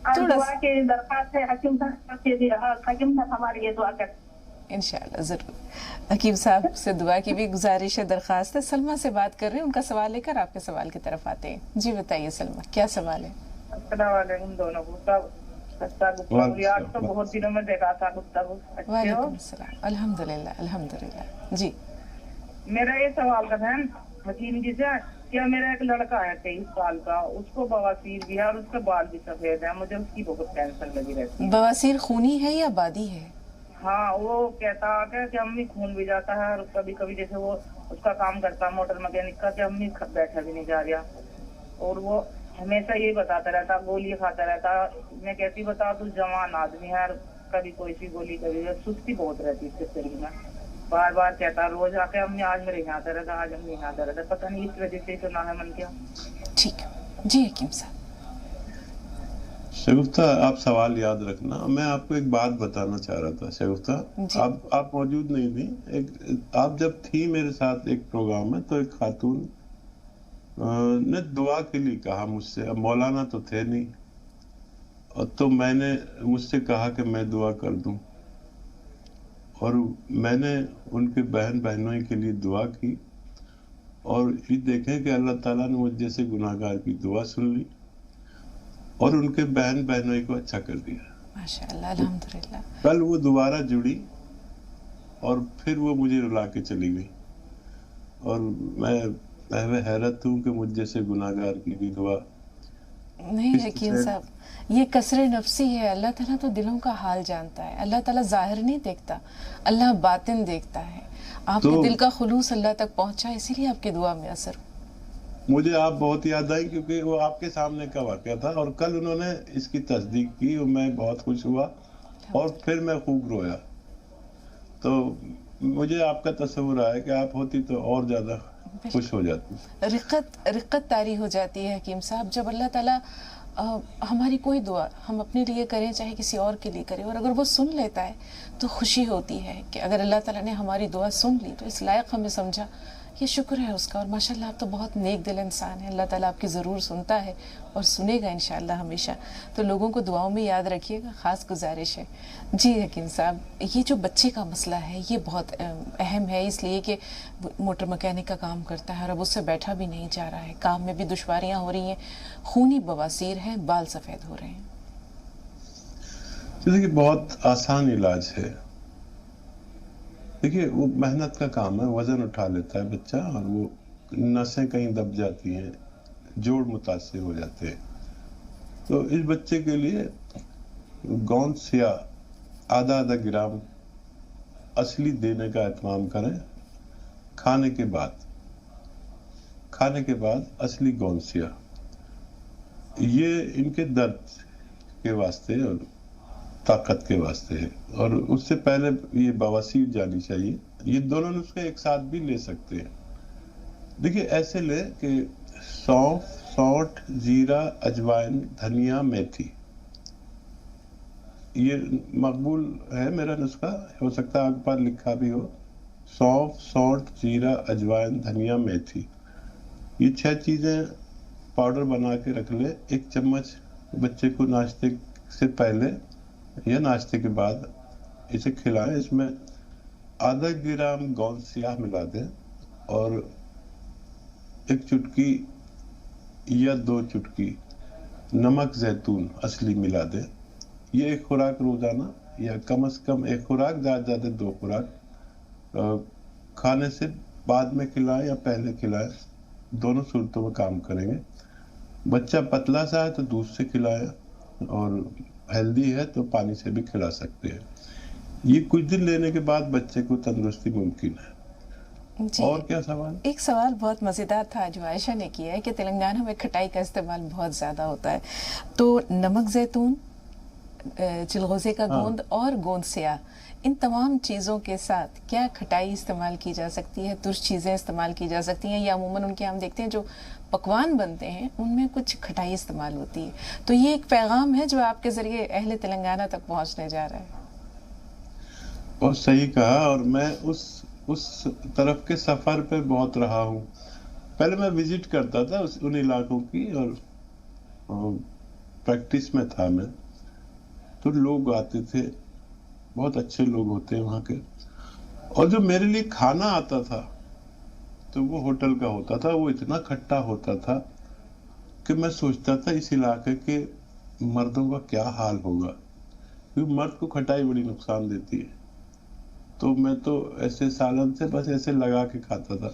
थोड़ा दुआ के दरख्वास्त है हकीम साहब के लिए, हकीम साहब हमारी ये दुआ कर इंशाल्लाह जरूर। हकीम साहब से दुआ की भी गुजारिश है, दरख्वास्त है। सलमा से बात कर रहे हैं, उनका सवाल लेकर आपके सवाल की तरफ आते हैं। जी बताइए सलमा, क्या सवाल है? अस्सलाम वालेकुम दोनों को। आज तो बहुत दिनों में देखा था गुफ्तगू। वालेकुम सलाम। अल्हम्दुलिल्लाह अल्हम्दुलिल्लाह। जी मेरा ये सवाल था बहन हकीम जी से, क्या मेरा एक लड़का है 23 साल का, उसको बवासीर भी है और उसके बाल भी सफेद है, मुझे उसकी बहुत टेंशन लगी रहती है। बवासीर खूनी है या बादी है? हाँ, वो कहता है कि अम्मी खून भी जाता है, और कभी कभी जैसे वो उसका काम करता है मोटर मैकेनिक का, कि अम्मी बैठा भी नहीं जा रहा, और वो हमेशा यही बताता रहता, गोली खाता रहता। मैं कहती बता तू जवान आदमी है, कभी कोई सी गोली, कभी सुस्ती बहुत रहती है इसके शरीर में। बार बार कहता, रोज आके अम्मी आज मेरे यहाँ आता रहता, आज अम्मी यहाँ आता रहता, पता नहीं इस वजह से तो ना है मन क्या। ठीक जी हकीम साहब। शगुफ्ता, आप सवाल याद रखना। मैं आपको एक बात बताना चाह रहा था शगुफ्ता, आप मौजूद नहीं थी। आप जब थी मेरे साथ एक प्रोग्राम में, तो एक खातून ने दुआ के लिए कहा मुझसे। अब मौलाना तो थे नहीं, और तो मैंने मुझसे कहा कि मैं दुआ कर दूं, और मैंने उनके बहनों के लिए दुआ की, और ये देखें कि अल्लाह ताला ने मुझ जैसे गुनाहगार की दुआ सुन ली और उनके बहनों को अच्छा कर दिया माशाअल्लाह अल्हम्दुलिल्लाह। कल वो दोबारा जुड़ी और फिर वो मुझे रुला के चली गई, और मैं हैरत हूँ कि मुझ जैसे गुनाहगार की भी दुआ। नहीं हकीम साहब, ये कसरे नफ्सी है। अल्लाह ताला तो दिलों का हाल जानता है। अल्लाह ताला जाहिर नहीं देखता, अल्लाह बातिन देखता है। आपके दिल का खुलूस अल्लाह तक पहुंचा, इसीलिए आपकी दुआ में असर। मुझे आप बहुत याद आई, क्योंकि वो आपके सामने का वाकया था, और कल उन्होंने इसकी तस्दीक की और मैं बहुत खुश हुआ, और फिर मैं खूब रोया। तो मुझे आपका तस्वुर आया कि आप होती तो और ज्यादा खुश हो जाती। रिक्कत तारी हो जाती है हकीम साहब, जब अल्लाह ताला हमारी कोई दुआ हम अपने लिए करें चाहे किसी और के लिए करें, और अगर वो सुन लेता है तो खुशी होती है कि अगर अल्लाह ताला ने हमारी दुआ सुन ली तो इस लायक हमें समझा, ये शुक्र है उसका। और माशाल्लाह आप तो बहुत नेक दिल इंसान है, अल्लाह ताला आपकी ज़रूर सुनता है और सुनेगा इंशाल्लाह हमेशा। तो लोगों को दुआओं में याद रखिएगा, ख़ास गुजारिश है। जी हकीम साहब, ये जो बच्चे का मसला है ये बहुत अहम है, इसलिए कि मोटर मैकेनिक का काम करता है और अब उससे बैठा भी नहीं जा रहा है, काम में भी दुश्वारियाँ हो रही हैं, खूनी बवासीर है, बाल सफ़ेद हो रहे हैं। देखिए बहुत आसान इलाज है। देखिए वो मेहनत का काम है, वजन उठा लेता है बच्चा, और वो नसें कहीं दब जाती हैं, जोड़ मुतासिर हो जाते हैं। तो इस बच्चे के लिए गोंद सिया आधा ग्राम असली देने का एहतमाम करें। खाने के बाद असली गोंद सिया, ये इनके दर्द के वास्ते और ताकत के वास्ते है, और उससे पहले ये बवासीर जानी चाहिए। ये दोनों नुस्खे एक साथ भी ले सकते हैं। देखिए ऐसे ले कि सौंफ, सौंठ, जीरा, अजवाइन, धनिया, मेथी, ये मकबूल है मेरा नुस्खा, हो सकता है आगे पर लिखा भी हो। सौंफ, सौंठ, जीरा, अजवाइन, धनिया, मेथी, ये 6 चीजें पाउडर बना के रख ले। 1 चम्मच बच्चे को नाश्ते से पहले या नाश्ते के बाद इसे खिलाएं। इसमें आधा ग्राम गोंद सियाह मिला दें और 1 चुटकी या 2 चुटकी नमक जैतून असली मिला दें। ये 1 खुराक रोजाना, या कम से कम 1 खुराक, ज्यादा 2 खुराक खाने से बाद में खिलाएं या पहले खिलाएं, दोनों सूरतों में काम करेंगे। बच्चा पतला सा है तो दूध से खिलाएं, और हेल्दी है तो पानी से भी खिला सकते हैं। ये कुछ दिन लेने के बाद बच्चे को तंदुरुस्ती मुमकिन है। जी, और क्या सवाल? एक सवाल बहुत मज़ेदार था जो आयशा ने किया है कि तेलंगाना में खटाई का इस्तेमाल बहुत ज़्यादा होता है, तो नमक जैतून, चिलगोज़े का गोंद और गोंद स्याह, इन तमाम चीज़ों के साथ क्या खटाई इस्तेमाल की जा सकती है, तुर्श चीज़ें इस्तेमाल की जा सकती हैं, या अमूमन उनके हम देखते हैं जो पकवान बनते हैं उनमें कुछ खटाई इस्तेमाल होती है? तो ये एक पैगाम है जो आपके ज़रिए अहले तेलंगाना तक पहुँचने जा रहा है। बहुत सही कहा, और मैं उस तरफ के सफर पे बहुत रहा हूँ। पहले मैं विजिट करता था उन इलाकों की, और प्रैक्टिस में था मैं, तो लोग आते थे, बहुत अच्छे लोग होते हैं वहाँ के, और जो मेरे लिए खाना आता था तो वो होटल का होता था, वो इतना खट्टा होता था कि मैं सोचता था इस इलाके के मर्दों का क्या हाल होगा, क्योंकि मर्द को खटाई बड़ी नुकसान देती है। तो मैं तो ऐसे सालन से बस ऐसे लगा के खाता था।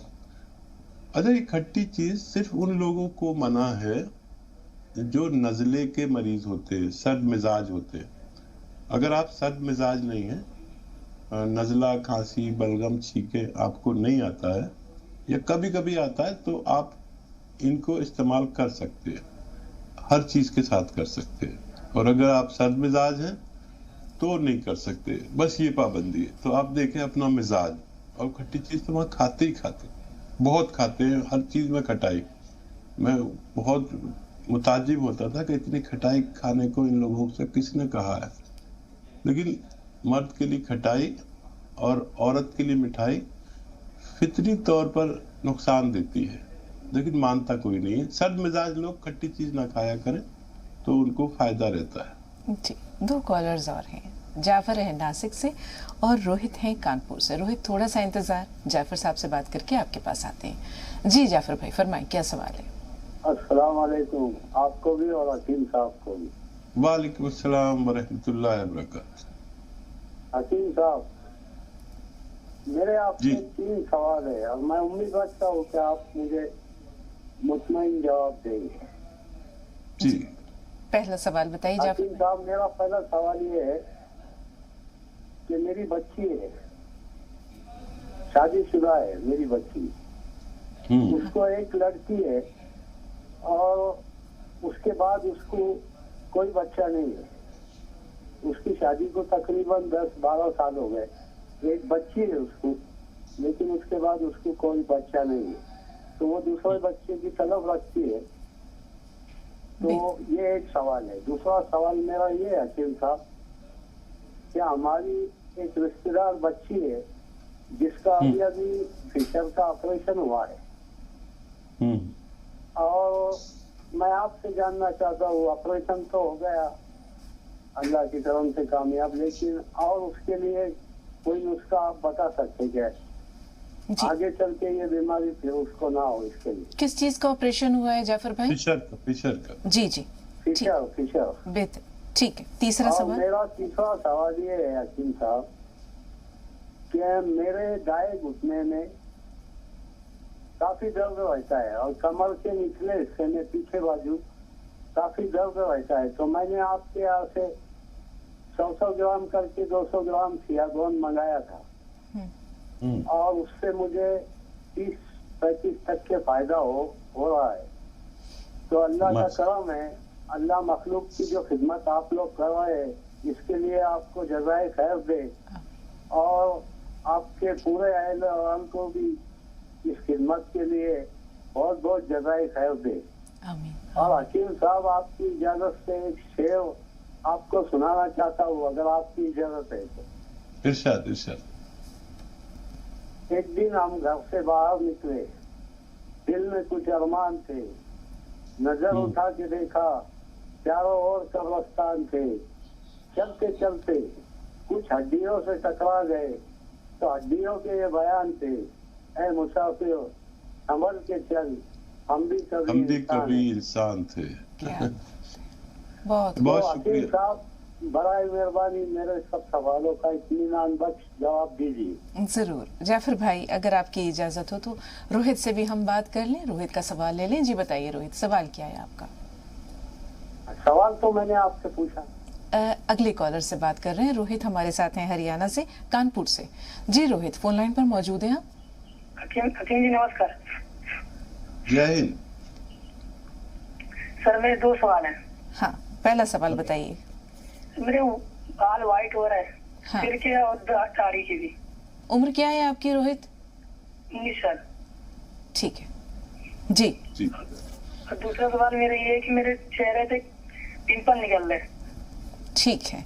अच्छा, ये खट्टी चीज सिर्फ उन लोगों को मना है जो नज़ले के मरीज होते हैं, सर्द मिजाज होते हैं। अगर आप सर्द मिजाज नहीं है, नज़ला, खांसी, बलगम, छींके आपको नहीं आता है या कभी कभी आता है, तो आप इनको इस्तेमाल कर सकते हैं, हर चीज के साथ कर सकते हैं। और अगर आप सर्द मिजाज हैं तो नहीं कर सकते, बस ये पाबंदी है। तो आप देखें अपना मिजाज, और खट्टी चीज तो वहाँ खाते ही खाते, बहुत खाते हैं, हर चीज में खटाई। मैं बहुत मुताजिब होता था कि इतनी खटाई खाने को इन लोगों से किसने कहा है। लेकिन मर्द के लिए खटाई और औरत के लिए मिठाई फितरी तौर पर नुकसान देती है, लेकिन मानता कोई नहीं है। सर्द मिजाज लोग खट्टी चीज ना खाया करें तो उनको फायदा रहता है। जी, 2 कॉलर्स और हैं, जाफर है नासिक से और रोहित है कानपुर से। रोहित, थोड़ा सा इंतजार, जाफर साहब से बात करके आपके पास आते हैं। जी जाफर भाई फरमाएं, क्या सवाल है? अस्सलाम वालेकुम, आपको भी और हकीम साहब को भी। वालेकुम अस्सलाम व रहमतुल्लाहि व बरकातहू। हकीम साहब, मेरे आपसे 3 सवाल है और मैं उम्मीद रखता हूँ कि आप मुझे मुतमईन जवाब देंगे। जी, पहला सवाल बताइए जाफर हकीम साहब, मेरा पहला सवाल ये है कि मेरी बच्ची है, शादीशुदा है मेरी बच्ची, उसको एक लड़की है और उसके बाद उसको कोई बच्चा नहीं है। उसकी शादी को तकरीबन 10-12 साल हो गए, एक बच्ची है उसको, लेकिन उसके बाद उसको कोई बच्चा नहीं है, तो वो दूसरे बच्चे की तलब रखती है। तो ये एक सवाल है। दूसरा सवाल मेरा ये है हकीम साहब, क्या हमारी एक रिश्तेदार बच्ची है जिसका अभी फिशर का ऑपरेशन हुआ है, और मैं आपसे जानना चाहता हूँ, ऑपरेशन तो हो गया अल्लाह की करम से कामयाब, लेकिन और उसके लिए कोई नुस्खा आप बता सकते क्या, आगे चल के ये बीमारी फिर उसको ना हो इसके लिए? किस चीज का ऑपरेशन हुआ है जाफर भाई? फिशर का। जी, फिशर। बेहतर, ठीक है। तीसरा सवाल? मेरा तीसरा सवाल ये है हकीम साहब कि मेरे दाएं घुटने में काफी दर्द रहता है और कमर के निचले हिस्से में पीछे बाजू काफी दर्द रहता है। तो मैंने आपके यहाँ से 100 ग्राम करके 200 ग्राम सियागोन मंगाया था, और उससे मुझे 30-35 तक के फायदा हो रहा है। तो अल्लाह का करम है, अल्लाह मखलूक की जो खिदमत आप लोग कर रहे हैं, इसके लिए आपको जज़ाए खैर दे, और आपके पूरे अहले वाल को भी इस खिदमत के लिए बहुत बहुत जज़ाए खैर दे। और हकीम साहब, आपकी इजाजत से एक शेर आपको सुनाना चाहता हूँ, अगर आपकी इजाजत है तो। इरशाद। एक दिन हम घर से बाहर निकले, दिल में कुछ अरमान थे, नजर उठा के देखा चारों ओर कब्रिस्तान थे। चलते चलते कुछ हड्डियों से टकरा गए, तो हड्डियों के ये बयान थे, ऐ मुसाफिर संभल के चल, हम भी कभी इंसान थे। बहुत शुक्रिया साहब, बड़ा मेहरबानी, मेरे सब सवालों का इत्मीनान बख्श जवाब दीजिए। जरूर जाफर भाई, अगर आपकी इजाजत हो तो रोहित से भी हम बात कर लें, रोहित का सवाल ले लें। जी बताइए रोहित, सवाल क्या है आपका? सवाल तो मैंने आपसे पूछा। اگلے کالر سے بات کر رہے ہیں. روہت ہمارے ساتھ ہیں ہریانہ سے, کانپور سے. جی روہت, فون لائن پر موجود ہیں آپ. حکیم جی نمسکار. جے ہند. سر میرے 2 سوال ہیں. ہاں, پہلا سوال بتائیے. میرے بال وائٹ ہو رہا ہے, ہاں, سر کے اور داڑھی کی بھی. عمر کیا ہے آپ کی روہت؟ 19 سال. ٹھیک ہے جی. اور دوسرا سوال میرا یہ ہے کہ میرے چہرے پہ پمپل نکل رہے. ٹھیک ہے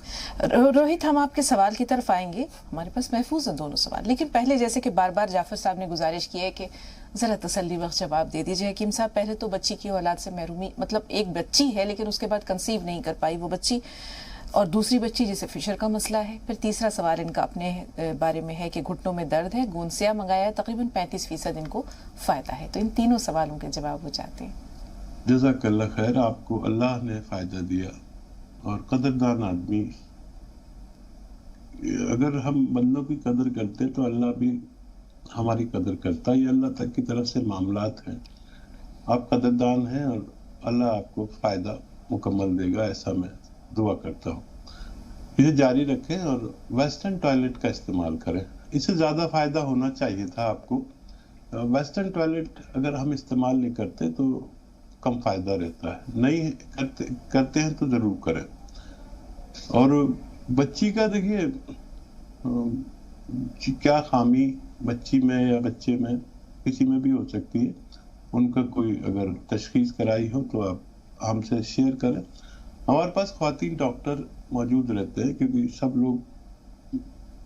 روہت, ہم آپ کے سوال کی طرف آئیں گے. ہمارے پاس محفوظ ہیں دونوں سوال, لیکن پہلے جیسے کہ بار بار جعفر صاحب نے گزارش کی ہے کہ ذرا تسلی بخش جواب دے دیجیے. حکیم صاحب, پہلے تو بچی کی اولاد سے محرومی, مطلب ایک بچی ہے لیکن اس کے بعد کنسیو نہیں کر پائی وہ بچی, اور دوسری بچی جسے فشر کا مسئلہ ہے. پھر تیسرا سوال ان کا اپنے بارے میں ہے کہ گھٹنوں میں درد ہے, گونسیا منگایا ہے, تقریباً 35% ان کو فائدہ ہے. تو ان تینوں سوالوں کے جواب وہ چاہتے ہیں. جزاک اللہ خیر. آپ کو اللہ نے فائدہ دیا, اور قدردان آدمی, اگر ہم بندوں کی قدر کرتے تو اللہ بھی ہماری قدر کرتا. یہ اللہ تک کی طرف سے معاملات ہیں. آپ قدردان ہیں اور اللہ آپ کو فائدہ مکمل دے گا, ایسا میں دعا کرتا ہوں. اسے جاری رکھیں اور ویسٹرن ٹوائلٹ کا استعمال کریں. اس سے زیادہ فائدہ ہونا چاہیے تھا آپ کو. ویسٹرن ٹوائلٹ اگر ہم استعمال نہیں کرتے تو کم فائدہ رہتا ہے. نہیں کرتے ہیں تو ضرور کریں. اور بچی کا دیکھیے, کیا خامی بچی میں یا بچے میں, کسی میں بھی ہو سکتی ہے. ان کا کوئی اگر تشخیص کرائی ہو تو آپ ہم سے شیئر کریں. ہمارے پاس خواتین ڈاکٹر موجود رہتے ہیں, کیونکہ سب لوگ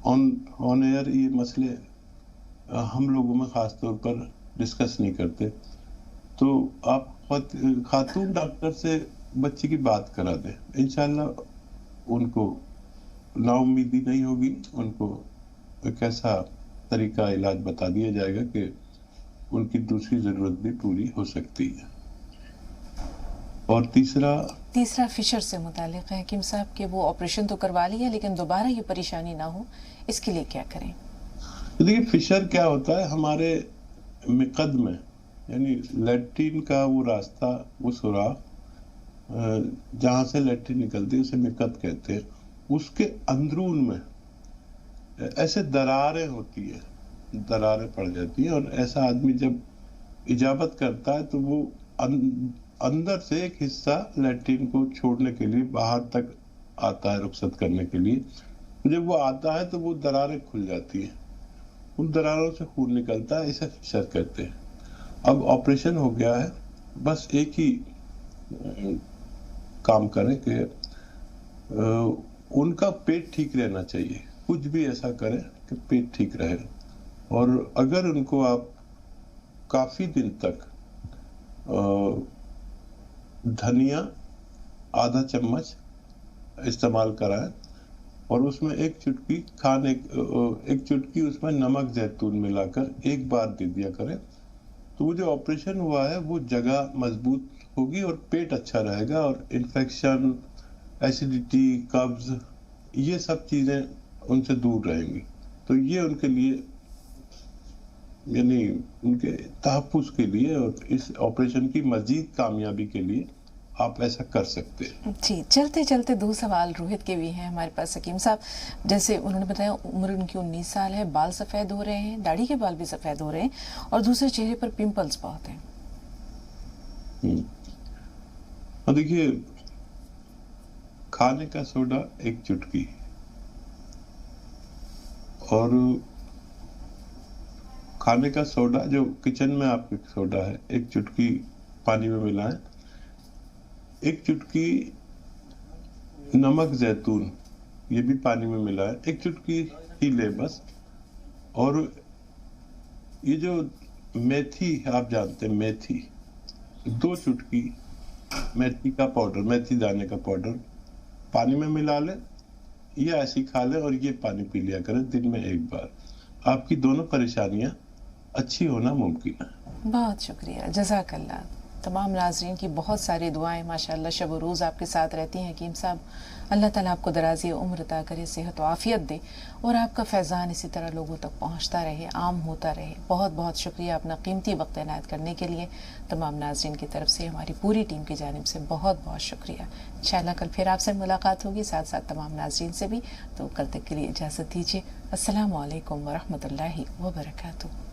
آن ایئر یہ مسئلے ہم لوگوں میں خاص طور پر ڈسکس نہیں کرتے. تو آپ خاتون ڈاکٹر سے بچی کی بات کرا دیں, انشاءاللہ ان کو نا امیدی نہیں ہوگی. ان کو ایک ایسا طریقہ علاج بتا دیا جائے گا کہ ان کی دوسری ضرورت بھی پوری ہو سکتی ہے. اور تیسرا فشر سے متعلق ہے حکیم صاحب کہ وہ آپریشن تو کروا لیا لیکن دوبارہ یہ پریشانی نہ ہو, اس کے لیے کیا کریں؟ دیکھیے فشر کیا ہوتا ہے, ہمارے مقد میں یعنی لیٹرین کا وہ راستہ, وہ سوراخ جہاں سے لیٹرین نکلتی ہے اسے مقد کہتے ہیں. اس کے اندرون میں ایسے دراریں ہوتی ہے, دراریں پڑ جاتی ہیں, اور ایسا آدمی جب اجابت کرتا ہے تو وہ اندر سے ایک حصہ لیٹرین کو چھوڑنے کے لیے باہر تک آتا ہے, رخصت کرنے کے لیے. جب وہ آتا ہے تو وہ دراریں کھل جاتی ہیں, ان دراروں سے خون نکلتا ہے, اسے فشر کہتے ہیں. اب آپریشن ہو گیا ہے, بس ایک ہی کام کریں کہ ان کا پیٹ ٹھیک رہنا چاہیے. کچھ بھی ایسا کریں کہ پیٹ ٹھیک رہے. اور اگر ان کو آپ کافی دن تک دھنیا آدھا چمچ استعمال کرائیں, اور اس میں ایک چٹکی اس میں نمک زیتون ملا کر ایک بار دے دیا کریں, تو وہ جو آپریشن ہوا ہے وہ جگہ مضبوط ہوگی اور پیٹ اچھا رہے گا. اور انفیکشن, ایسیڈیٹی, قبض, یہ سب چیزیں ان سے دور رہیں گی. تو یہ ان کے لیے یعنی ان کے تحفظ کے لیے اور اس آپریشن کی مزید کامیابی کے لیے آپ ایسا کر سکتے ہیں. جی, چلتے چلتے 2 سوال روہت کے بھی ہیں ہمارے پاس حکیم صاحب. جیسے انہوں نے بتایا عمر ان کی 19 سال ہے, بال سفید ہو رہے ہیں, داڑھی کے بال بھی سفید ہو رہے ہیں, اور دوسرے چہرے پر پمپلز بہت ہیں. اور دیکھیے کھانے کا سوڈا ایک چٹکی, اور کھانے کا سوڈا جو کچن میں آپ کے سوڈا ہے ایک چٹکی پانی میں ملائیں. ایک چٹکی نمک زیتون یہ بھی پانی میں ملائیں, ایک چٹکی ہی لے بس. اور یہ جو میتھی آپ جانتے ہیں, میتھی 2 چٹکی میتھی کا پاؤڈر, میتھی دانے کا پاؤڈر پانی میں ملا لیں یا ایسے ہی کھا لیں, اور یہ پانی پی لیا کریں دن میں 1 بار. آپ کی دونوں پریشانیاں اچھی ہونا ممکن ہے. بہت شکریہ, جزاک اللہ. تمام ناظرین کی بہت ساری دعائیں ماشاءاللہ شب و روز آپ کے ساتھ رہتی ہیں حکیم صاحب. اللہ تعالیٰ آپ کو درازی عمر عطا کرے, صحت و عافیت دے, اور آپ کا فیضان اسی طرح لوگوں تک پہنچتا رہے, عام ہوتا رہے. بہت بہت شکریہ اپنا قیمتی وقت عنایت کرنے کے لیے. تمام ناظرین کی طرف سے, ہماری پوری ٹیم کی جانب سے بہت بہت شکریہ. انشاءاللہ کل پھر آپ سے ملاقات ہوگی, ساتھ ساتھ تمام ناظرین سے بھی. تو کل تک کے لیے اجازت دیجیے. السلام علیکم ورحمۃ اللہ وبرکاتہ.